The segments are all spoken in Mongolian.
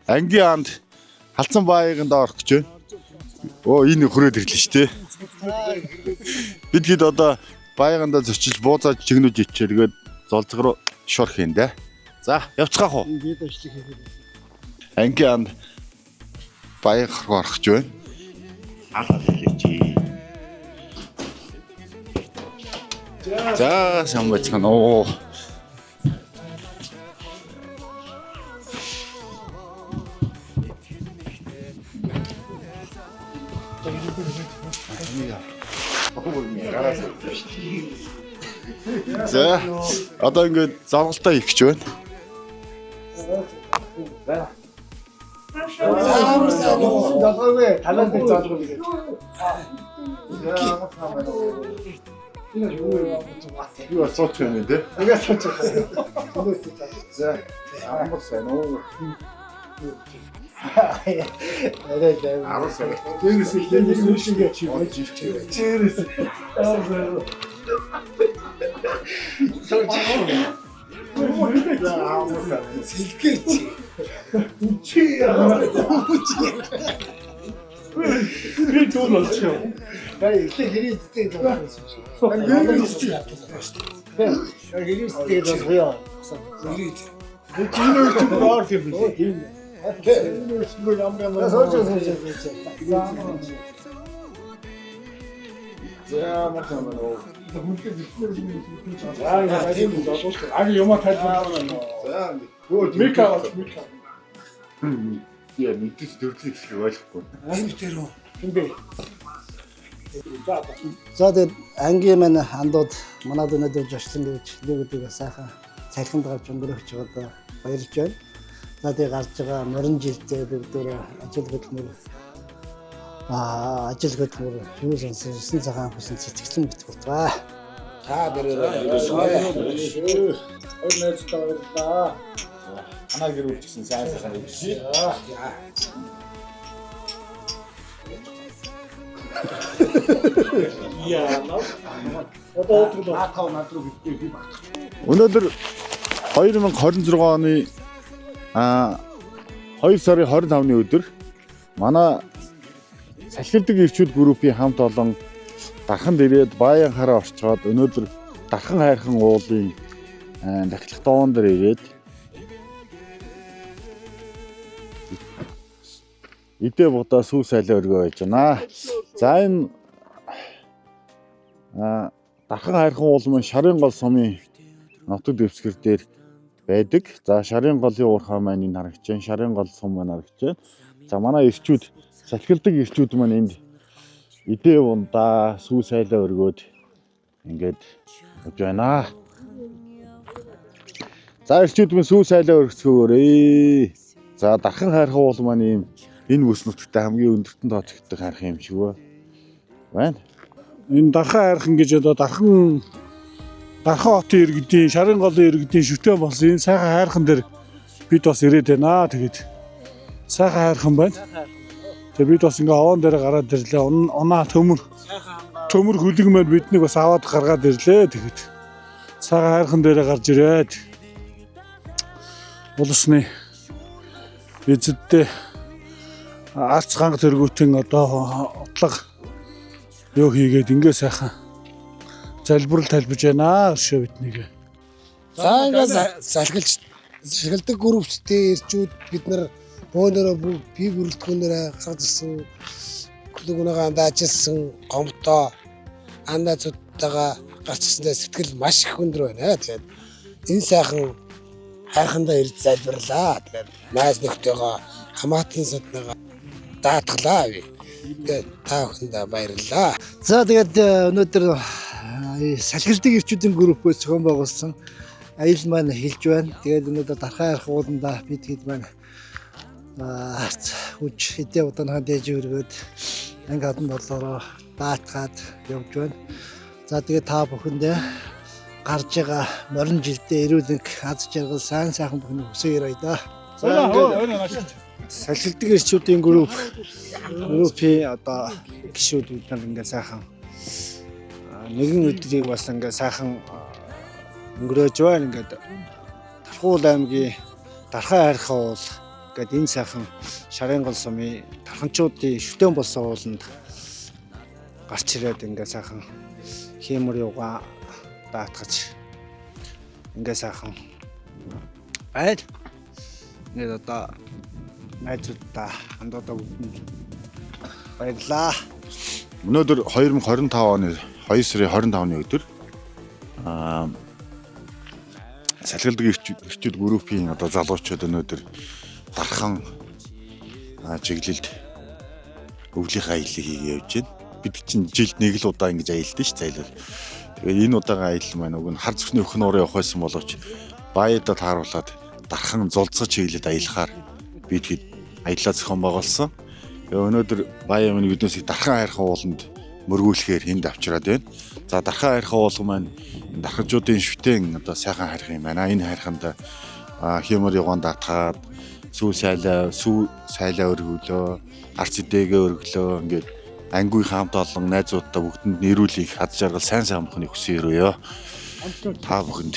Ангийн анд халдсан баяганд орох гэж байна. Оо энэ хүрээд ирлээ шүү дээ. Бид хэд одоо баяганда зочилж бууцаад чигнүүж ичээргээд золцог руу шорох юм да. За явцгаах уу? Ангийн анд баяг орох гэж байна. Алаа хэлээч. За сайн бацхан оо. За одоо ингээд зовлтоо их гэж байна. Юу асууч юм бэ? Нэг асууч. За амар сайн уу. Яа, мэдээж дөрвөлийг их ойлгохгүй. За тэгээд ангийн маань андууд манад өнөөдөр жошсон гэж нэг сайхан цахиланд гарч өнгөрөөж байгаа баярлж байна. За тэгээд гарч байгаа морин жилдээ бүгдөө ажил хөдөлмөр ажил хөдөлмөр юу сонсон цагаан хүсэн цэцгэлэн бит болтгаа. Та дээрээ баярлалаа. Анаа гэрүүлчихсэн сайн сайхан өгсөн. Өнөөдөр 2026 оны 2 сарын 25-ны өдөр манай салхилдаг ирчүүд группийн хамт олон дархан дээрээд баян хараа орчоод өнөөдөр дархан хайрхан уулын дахилах доон дээр ирээд идэ будаа сүү сайлаа өргөө байж байна. За энэ дархан хайрхан уул маань Шарын гол сумын нутаг дэвсгэр дээр байдаг. За Шарын голын уурхай маань энэ харагдаж байна. Шарын гол сум маань харагдаж байна. За манай ирчүүд салхилдаг ирчүүд маань энд идэ бундаа сүү сайлаа өргөөд ингээд явж байна. За ирчүүд маань сүү сайлаа өргөцгөөрэй. За дархан хайрхан уул маань ийм энэ бүс нутагт хамгийн өндөртөнд тооцогддог хайрхан юм шиг байна. Энэ дархан хайрхан гэж одоо дархан хотын иргэдийн Шарын голын иргэдийн шүтэн болсон энэ сайхан хайрхан дээр бид бас ирээд байна. Тэгээд сайхан хайрхан байна. Тэгээд бид бас ингээ овоон дээр гараад ирлээ. Унаа төмөр хүлэгмээр биднийг бас аваад гаргаад ирлээ. Тэгээд сайхан хайрхан дээр гарч ирээд улсны эзэдтэй арц ганг тэргүүтэн одоо отлого юу хийгээд ингээ сайхан залбирал талбиж байна өшөө биднийг. За ингээ салхилдаг групптэй ирчүүд бид нар бөөнөрөө бие бүрэлдэхүүнээр гаргаж ирсэн клубнийгаа даажсан гомдоо андацуудтайгаа гарч ирсэндээ сэтгэл маш их өндөр байна. Тэгээд энэ сайхан хайрхандаа ирж залбирлаа. Тэгээд найз нөхдөйгөө хамаатан садныгаа даатглаа. Тэгээд та бүхэндээ баярлалаа. За тэгээд өнөөдөр салхилдаг ирчүүдийн группөөс зохион байгуулсан аял маань хэлж байна. Тэгээд өнөөдөр дархан хайрхан ууландаа бид хэд маань хүч хэдээ удаанхан дэж өргөд анги хатан бодлороо даатгаад явж байна. За тэгээд та бүхэндээ гарч байгаа морин жилдээ эрүүлэнх аз жаргал сайн сайхан бүхний хүсээрэй да. Салхилдаг ирчүүдийн группийн одоо гишүүд бид нар ингээ сайхан нэгэн өдрийг бас ингээ сайхан өнгөрөөж байна. Ингээд Тархуул аймгийн Дархан хайрхан уул Гэт энэ сайхан шарын гол сумын тарханчуудын шүтэн болсон ууланд гарч ирээд ингээ сайхан хиймэр юугаа даатгаж ингээ сайхан байл. Ингээд одоо найзуудаа хандуудаа бүгд баярлаа. Өнөөдөр 2025 оны 2 сарын 25-ны өдөр салхилдаг эрчүүд группийн одоо залуучууд өнөөдөр дархан чиглэлд өвлийнхаа аяллыг хийгээ явж байна. Бид чинь жилд нэг л удаа ингэж аялдсан шүү зайлвал. Тэгээд энэ удаагийн аялал маань уг нь хар зүсний өхөн уурын явах байсан боловч баядад тааруулаад дархан зулцгаж чиглэлд аялахаар би тэгэд аяллаа зохион байгуулсан. Тэгээд өнөөдөр баяа минь биднээс дархан хайрхан ууланд мөргүүлэхээр энд авчираад байна. За дархан хайрхан уулан маань дарханчуудын шүтэн одоо сайхан хайрхан юм байна. Энэ хайрханд хэмэр явган даатгаад сүү сайлаа өргөлөө, арц идэгээ өргөлөө ингээд ангуй хамт олон найзуудтай бүгдэнд нэрүүлэх ад жаргал сайн амхны хүсэн өрөөё. Та бүхэнд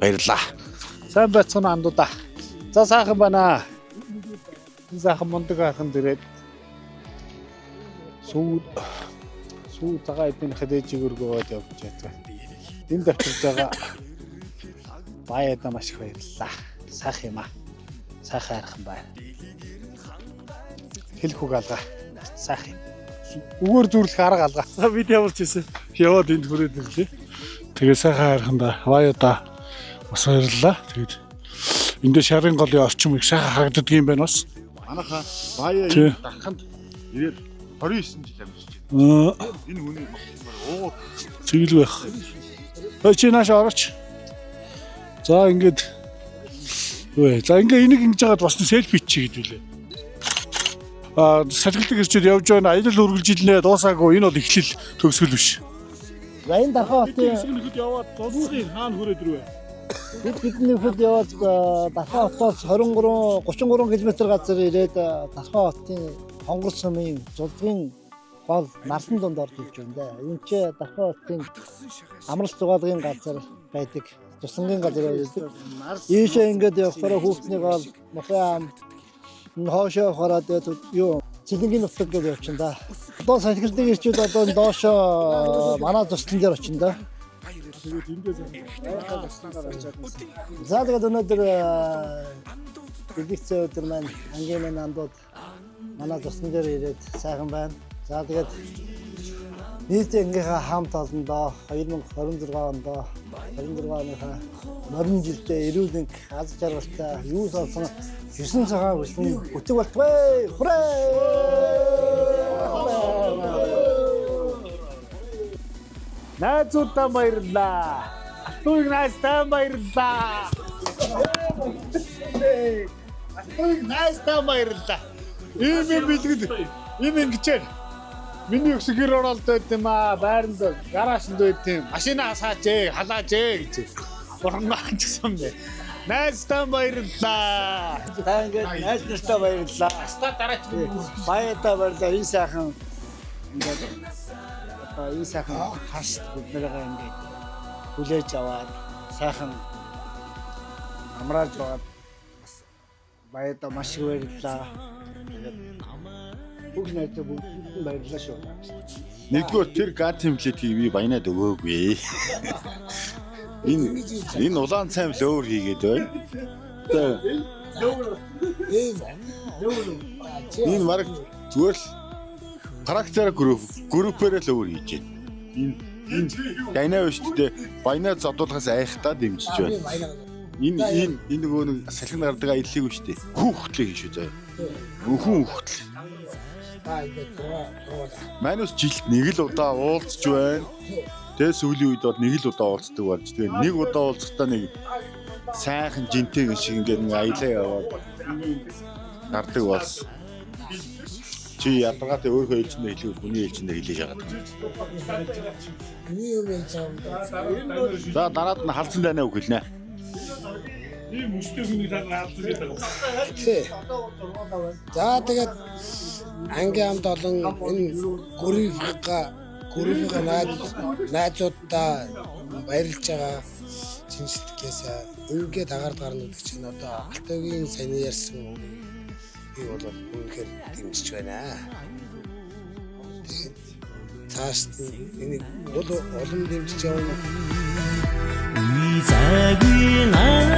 баярлалаа. Сайн байцгаана андуудаа. За сайхан байна. Энэ сайхан мундаг хайрхан дээрээ сүү цагаа эдний хэдэж өргөөд явж байгаа. Энд авчирж байгаа баяада маш их баярлалаа. Сайхан юм аа. Сайхан хайрхан байна. Хэлэх үг алгаа. Сайхан. Өгөр зүрлэх арга алгаа. Бид явуулж ирсэн. Яваад энд хүрээд ирлээ. Тэгээ сайхан хайрханда баяада бас баярлалаа. Тэгээд энд шарын голын орчим их сайхан харагддаг юм байна бас. Манайха баяа энэ дарханд ирээд 29 жил амьдарч байна. Энэ хүний уур цэглэг байх. Чи нааш орооч. За ингээд энийг ингэж яагаад бас селфи чи гэдвүлээ. Салхилдаг ирчүүд явж байгаа аялал үргэлжилнэ дуусаагүй энэ бол эхлэл төгсгөл биш. За энэ Дархан хотын Тэсгэнэхэд яваад зулцгийн хаана хүрээд ирвэ? бидний хэд яваад Дархан хотоос 33 км газар ирээд Дархан хотын хонгор сумын зулцгийн гол нарсан дунд орж ирж байна. Энэ ч Дархан хотын амралт зугаалгын газар байдаг. Туслангийн газар байдаг. Ийшээ ингээд явахаараа хүүхдний гол мохоо хоошоо хараад юу цэлэнгийн нутаг гэж явчихна да. Одоо салхилдаг ирчүүд одоо доошоо манай туслан дээр очино да. За тэгээд өнөөдөр эдгцээ өдөр маань ангийн маань андууд манай туслан дээр ирээд сайхан байна. За тэгээд нийтдээ ингээха хамт олондоо 2026 ондоо 26 оныхаа морин жилдээ эрүүл аз жаргалтай юу сонсон 9 цагаан хүсний бүтэг болтугай. Найзуудаа баярлалаа. Алтууг найзтай баярлалаа. Алтууг найзтай баярлалаа. Ийм бэлгэд. Ийм ингэчээр. Миний өксгөр оролт байд юм аа. Байранд гараашнд байд юм. Машина хасаач ээ, халаач ээ гэж. Бурхан гэсэн бэ. Найзтай баярлалаа. Та ингээд найз нартай баярлалаа. Аста дараач Баяртай баярлалаа. Энэ сайхан ингээд энэ сайхан хаш бүгдээрээ ингээд хүлээж аваад сайхан амрааж аваад баяртай маш их баярлалаа. Бүх найзтай бүгд баярлалаа шүү. нэгдүгээр тэр ганц темплетийг би баянаад өгөөгүй. Энэ улаан цайм лөөр хийгээд байна. Энэ марк зүгээр л характер группээр л өөр хийж байна. Энэ дайнаа биш үү? Баянаа зодуулахаас айхтаа дэмжиж байна. Энэ нөгөө нэг салхин гардаг аяллыг биш үү? Хүүхдлээ хийш үү заяа. Өхөн хүүхдэл. Манус жилд нэг л удаа уулзч байна. Тэгээ сүүлийн үед бол нэг л удаа уулздаг болж. Тэгээ нэг удаа уулзахдаа нэг сайхан жинтэй шиг ингээд нэг аялаа яваад гардаг болсон. Чи ядаргаатай өөрөө хэлжиндээ хэлэв хүний хэлжиндээ хэлээж яагаад. За дараад нь халдсан дайнаа үг хэлнэ. ийм өстэй хүний талаар хаалцсан гэдэг. За тэгээд ангийн хамт олон энэ группийнхаа найзуудаа баярлж байгаа чинсэлтгээс ингээд агаар гарнууд чинь одоо Алтайгийн саяны ярьсан би бол үнэхээр дэмжиж байна. Тэгээд цааш энийг олон дэмжиж явна. 우리 자기 나